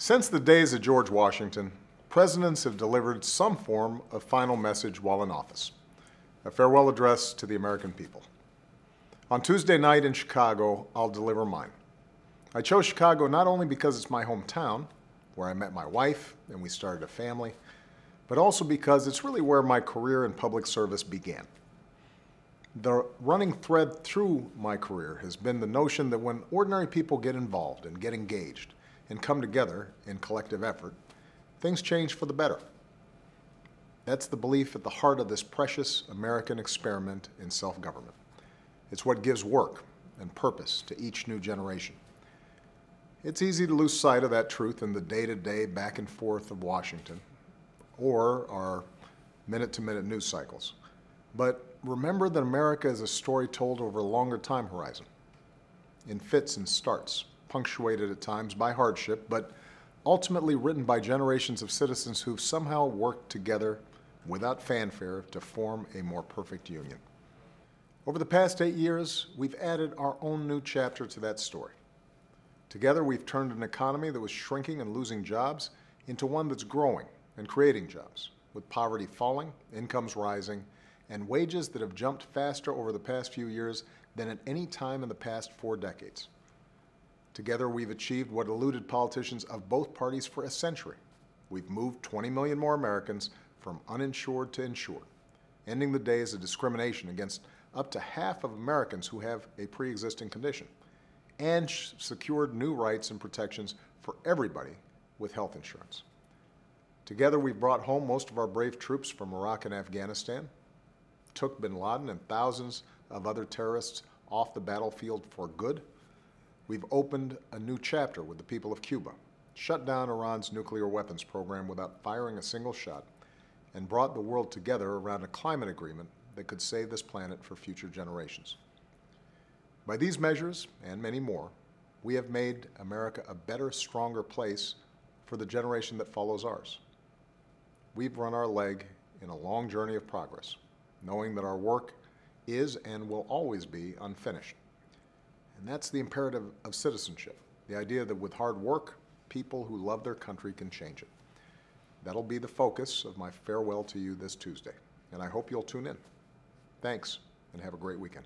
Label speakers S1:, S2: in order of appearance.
S1: Since the days of George Washington, presidents have delivered some form of final message while in office, a farewell address to the American people. On Tuesday night in Chicago, I'll deliver mine. I chose Chicago not only because it's my hometown, where I met my wife and we started a family, but also because it's really where my career in public service began. The running thread through my career has been the notion that when ordinary people get involved and get engaged and come together in collective effort, things change for the better. That's the belief at the heart of this precious American experiment in self-government. It's what gives work and purpose to each new generation. It's easy to lose sight of that truth in the day-to-day back and forth of Washington or our minute-to-minute news cycles. But remember that America is a story told over a longer time horizon, in fits and starts, punctuated at times by hardship, but ultimately written by generations of citizens who've somehow worked together without fanfare to form a more perfect union. Over the past 8 years, we've added our own new chapter to that story. Together, we've turned an economy that was shrinking and losing jobs into one that's growing and creating jobs, with poverty falling, incomes rising, and wages that have jumped faster over the past few years than at any time in the past 4 decades. Together, we've achieved what eluded politicians of both parties for a century. We've moved 20 million more Americans from uninsured to insured, ending the days of discrimination against up to half of Americans who have a pre-existing condition, and secured new rights and protections for everybody with health insurance. Together, we've brought home most of our brave troops from Iraq and Afghanistan, took bin Laden and thousands of other terrorists off the battlefield for good. We've opened a new chapter with the people of Cuba, shut down Iran's nuclear weapons program without firing a single shot, and brought the world together around a climate agreement that could save this planet for future generations. By these measures, and many more, we have made America a better, stronger place for the generation that follows ours. We've run our leg in a long journey of progress, knowing that our work is and will always be unfinished. And that's the imperative of citizenship, the idea that with hard work, people who love their country can change it. That'll be the focus of my farewell to you this Tuesday, and I hope you'll tune in. Thanks, and have a great weekend.